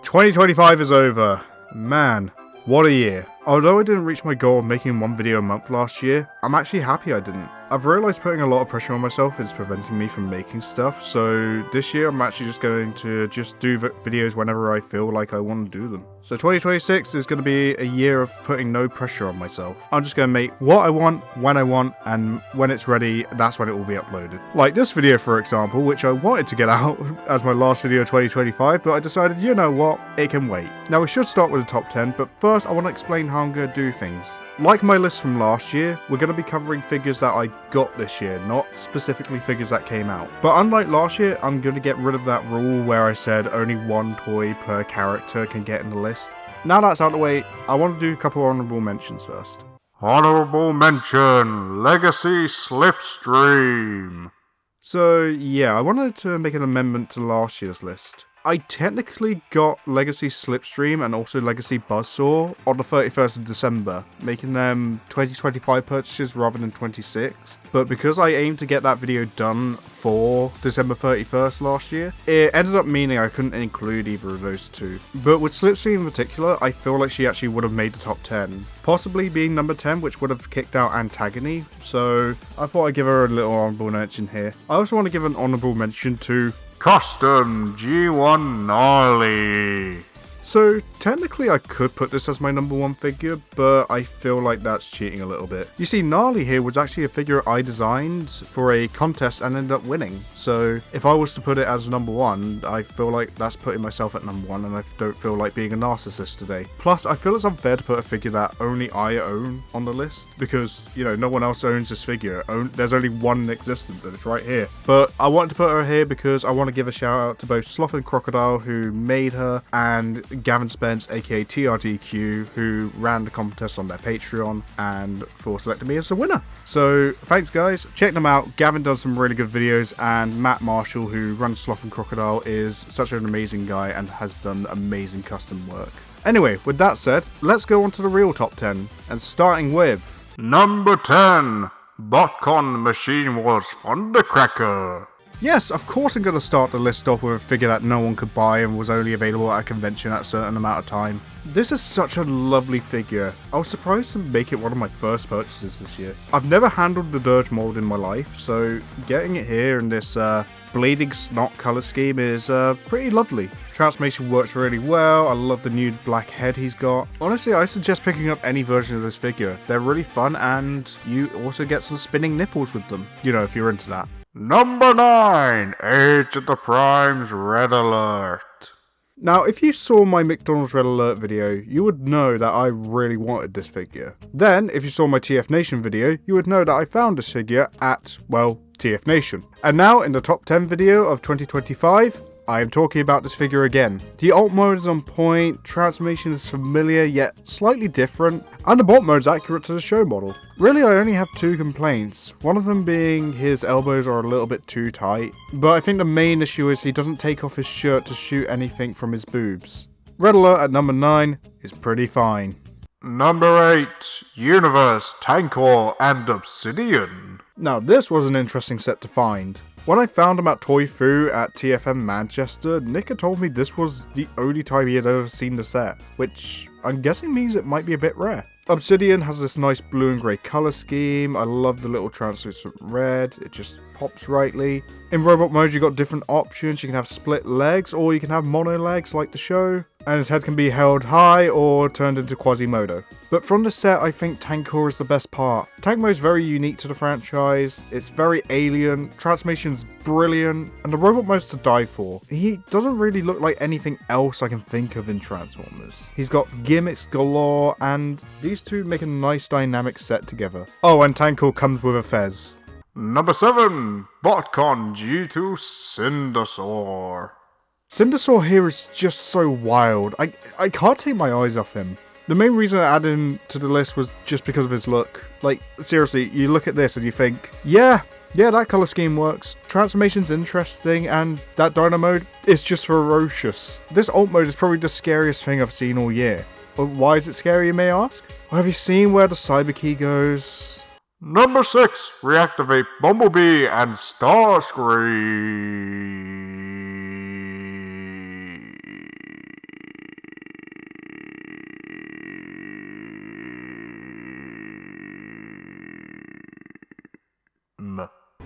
2025 is over. Man, what a year. Although I didn't reach my goal of making one video a month last year, I'm actually happy I didn't. I've realised putting a lot of pressure on myself is preventing me from making stuff, so this year I'm actually just going to do videos whenever I feel like I want to do them. So 2026 is going to be a year of putting no pressure on myself. I'm just going to make what I want, when I want, and when it's ready, that's when it will be uploaded. Like this video for example, which I wanted to get out as my last video of 2025, but I decided, you know what, it can wait. Now we should start with the top 10, but first I want to explain how I'm going to do things. Like my list from last year, we're going to be covering figures that I got this year, not specifically figures that came out. But unlike last year, I'm going to get rid of that rule where I said only one toy per character can get in the list. Now that's out of the way, I want to do a couple of honourable mentions first. Honourable mention, Legacy Slipstream. So yeah, I wanted to make an amendment to last year's list. I technically got Legacy Slipstream and also Legacy Buzzsaw on the 31st of December, making them 2025 purchases rather than 26. But because I aimed to get that video done for December 31st last year, it ended up meaning I couldn't include either of those two. But with Slipstream in particular, I feel like she actually would have made the top 10. Possibly being number 10, which would have kicked out Antagony, so I thought I'd give her a little honourable mention here. I also want to give an honourable mention to Custom G1 Gnarly. So technically I could put this as my number one figure, but I feel like that's cheating a little bit. You see, Gnarly here was actually a figure I designed for a contest and ended up winning. So if I was to put it as number one, I feel like that's putting myself at number one, and I don't feel like being a narcissist today. Plus, I feel it's unfair to put a figure that only I own on the list, because, you know, no one else owns this figure. There's only one in existence, and it's right here. But I wanted to put her here because I want to give a shout out to both Sloth and Crocodile, who made her, and Gavin Spence, aka TRDQ, who ran the contest on their Patreon and for selecting me as the winner. So thanks guys, check them out. Gavin does some really good videos, and Matt Marshall, who runs Sloth and Crocodile, is such an amazing guy and has done amazing custom work. Anyway, with that said, let's go on to the real top 10, and starting with number 10, Botcon Machine Wars Thundercracker. Yes, of course I'm going to start the list off with a figure that no one could buy and was only available at a convention at a certain amount of time. This is such a lovely figure. I was surprised to make it one of my first purchases this year. I've never handled the Dirge mold in my life, so getting it here in this bleeding snot colour scheme is pretty lovely. Transformation works really well. I love the new black head he's got. Honestly, I suggest picking up any version of this figure. They're really fun, and you also get some spinning nipples with them, you know, if you're into that. Number 9, Age of the Primes Red Alert. Now, if you saw my McDonald's Red Alert video, you would know that I really wanted this figure. Then, if you saw my TF Nation video, you would know that I found this figure at, well, TF Nation. And now, in the top 10 video of 2025, I am talking about this figure again. The alt mode is on point, transformation is familiar yet slightly different, and the bot mode is accurate to the show model. Really, I only have two complaints, one of them being his elbows are a little bit too tight, but I think the main issue is he doesn't take off his shirt to shoot anything from his boobs. Red Alert at number 9 is pretty fine. Number 8, Universe, Tankor, and Obsidian. Now this was an interesting set to find. When I found him at Toy Foo at TFM Manchester, Nick had told me this was the only time he had ever seen the set, which I'm guessing means it might be a bit rare. Obsidian has this nice blue and grey colour scheme. I love the little translucent red, it just pops rightly. In robot mode you got different options, you can have split legs or you can have mono legs like the show, and his head can be held high or turned into Quasimodo. But from the set I think Tankor is the best part. Tank mode is very unique to the franchise, it's very alien, transformation's brilliant, and the robot mode's to die for. He doesn't really look like anything else I can think of in Transformers. He's got gimmicks galore, and these two make a nice dynamic set together. Oh, and Tankor comes with a fez. Number 7, Botcon G2 Cindersaur. Cindersaur here is just so wild. I can't take my eyes off him. The main reason I added him to the list was just because of his look. Like, seriously, you look at this and you think, yeah, that colour scheme works. Transformation's interesting, and that Dino mode is just ferocious. This alt mode is probably the scariest thing I've seen all year. But why is it scary, you may ask? Well, have you seen where the cyber key goes? Number 6, reactivate Bumblebee and Starscream.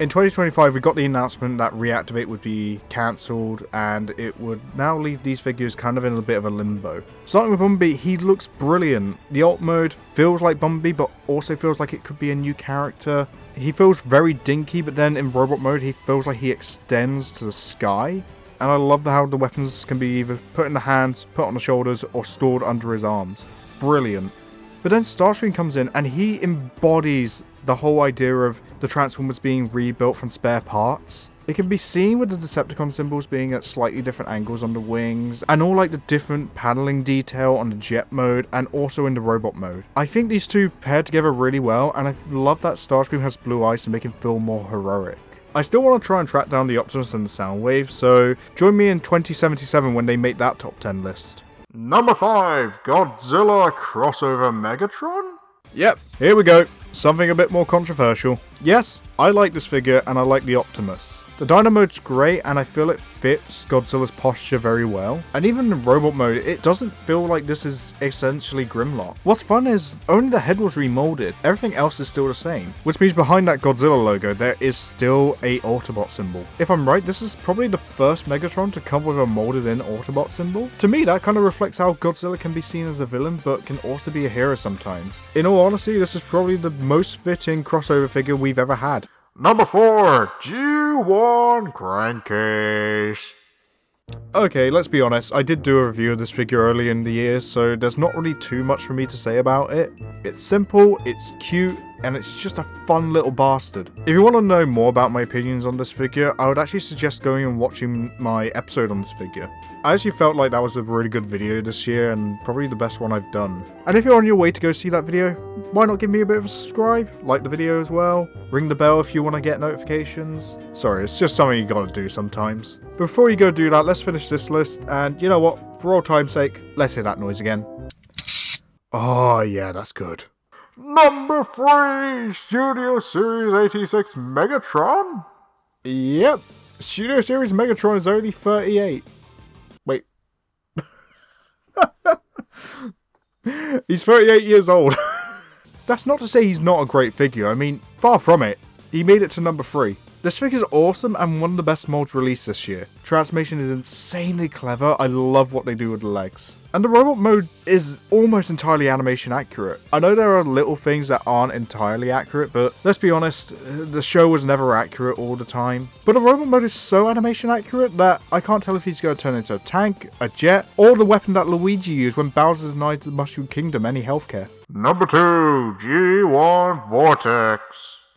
In 2025, we got the announcement that Reactivate would be cancelled, and it would now leave these figures kind of in a bit of a limbo. Starting with Bumblebee, he looks brilliant. The alt mode feels like Bumblebee, but also feels like it could be a new character. He feels very dinky, but then in robot mode, he feels like he extends to the sky. And I love how the weapons can be either put in the hands, put on the shoulders, or stored under his arms. Brilliant. But then Starscream comes in and he embodies the whole idea of the Transformers being rebuilt from spare parts. It can be seen with the Decepticon symbols being at slightly different angles on the wings, and all like the different paneling detail on the jet mode and also in the robot mode. I think these two pair together really well, and I love that Starscream has blue eyes to make him feel more heroic. I still want to try and track down the Optimus and the Soundwave, so join me in 2077 when they make that top 10 list. Number 5, Godzilla crossover Megatron? Yep, here we go. Something a bit more controversial. Yes, I like this figure and I like the Optimus. The Dino mode's great and I feel it fits Godzilla's posture very well. And even in robot mode, it doesn't feel like this is essentially Grimlock. What's fun is only the head was remolded, everything else is still the same. Which means behind that Godzilla logo, there is still a Autobot symbol. If I'm right, this is probably the first Megatron to come with a molded in Autobot symbol. To me, that kind of reflects how Godzilla can be seen as a villain, but can also be a hero sometimes. In all honesty, this is probably the most fitting crossover figure we've ever had. Number 4, G1 Crankcase. Okay, let's be honest, I did do a review of this figure early in the year, so there's not really too much for me to say about it. It's simple, it's cute, and it's just a fun little bastard. If you want to know more about my opinions on this figure, I would actually suggest going and watching my episode on this figure. I actually felt like that was a really good video this year, and probably the best one I've done. And if you're on your way to go see that video, why not give me a bit of a subscribe, like the video as well, ring the bell if you want to get notifications. Sorry, it's just something you gotta do sometimes. Before you go do that, let's finish this list, and you know what, for old time's sake, let's hear that noise again. Oh yeah, that's good. Number 3, Studio Series 86 Megatron? Yep, Studio Series Megatron is only 38. Wait. He's 38 years old. That's not to say he's not a great figure, I mean, far from it. He made it to number 3. This figure's awesome and one of the best molds released this year. Transformation is insanely clever, I love what they do with the legs. And the robot mode is almost entirely animation accurate. I know there are little things that aren't entirely accurate, but let's be honest, the show was never accurate all the time. But the robot mode is so animation accurate that I can't tell if he's going to turn into a tank, a jet, or the weapon that Luigi used when Bowser denied the Mushroom Kingdom any healthcare. Number 2, G1 Vortex.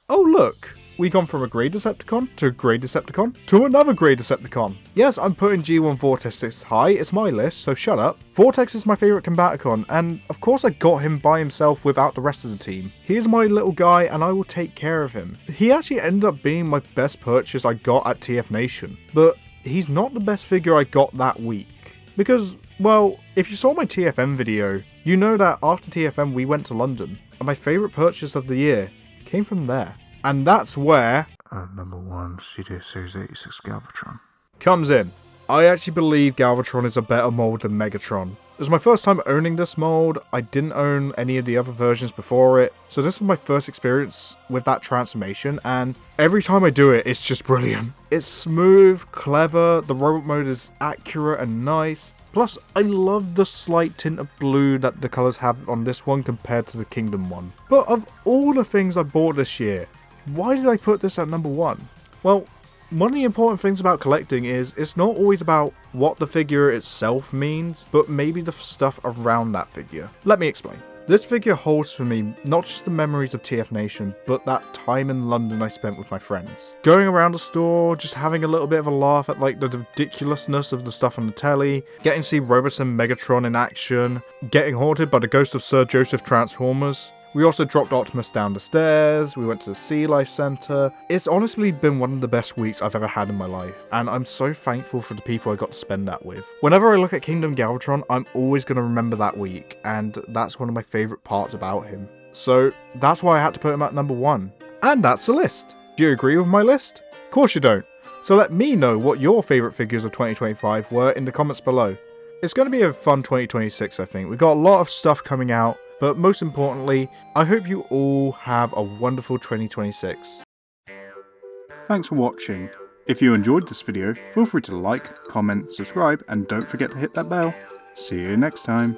Oh look! We gone from a grey Decepticon to a grey Decepticon to another grey Decepticon. Yes, I'm putting G1 Vortex this high, it's my list, so shut up. Vortex is my favourite Combaticon, and of course I got him by himself without the rest of the team. He is my little guy and I will take care of him. He actually ended up being my best purchase I got at TF Nation, but he's not the best figure I got that week. Because, well, if you saw my TFM video, you know that after TFM we went to London, and my favourite purchase of the year came from there. And that's where number 1, Studio Series 86 Galvatron comes in. I actually believe Galvatron is a better mold than Megatron. It was my first time owning this mold, I didn't own any of the other versions before it, so this was my first experience with that transformation, and every time I do it, it's just brilliant. It's smooth, clever, the robot mode is accurate and nice. Plus, I love the slight tint of blue that the colours have on this one compared to the Kingdom one. But of all the things I bought this year, why did I put this at number 1? Well, one of the important things about collecting is it's not always about what the figure itself means, but maybe the stuff around that figure. Let me explain. This figure holds for me not just the memories of TF Nation, but that time in London I spent with my friends. Going around the store, just having a little bit of a laugh at like the ridiculousness of the stuff on the telly, getting to see Robertson Megatron in action, getting haunted by the ghost of Sir Joseph Transformers. We also dropped Optimus down the stairs, we went to the Sea Life Centre. It's honestly been one of the best weeks I've ever had in my life, and I'm so thankful for the people I got to spend that with. Whenever I look at Kingdom Galvatron, I'm always going to remember that week, and that's one of my favourite parts about him. So that's why I had to put him at number 1. And that's the list. Do you agree with my list? Of course you don't. So let me know what your favourite figures of 2025 were in the comments below. It's going to be a fun 2026, I think. We've got a lot of stuff coming out. But most importantly, I hope you all have a wonderful 2026. Thanks for watching. If you enjoyed this video, feel free to like, comment, subscribe, and don't forget to hit that bell. See you next time.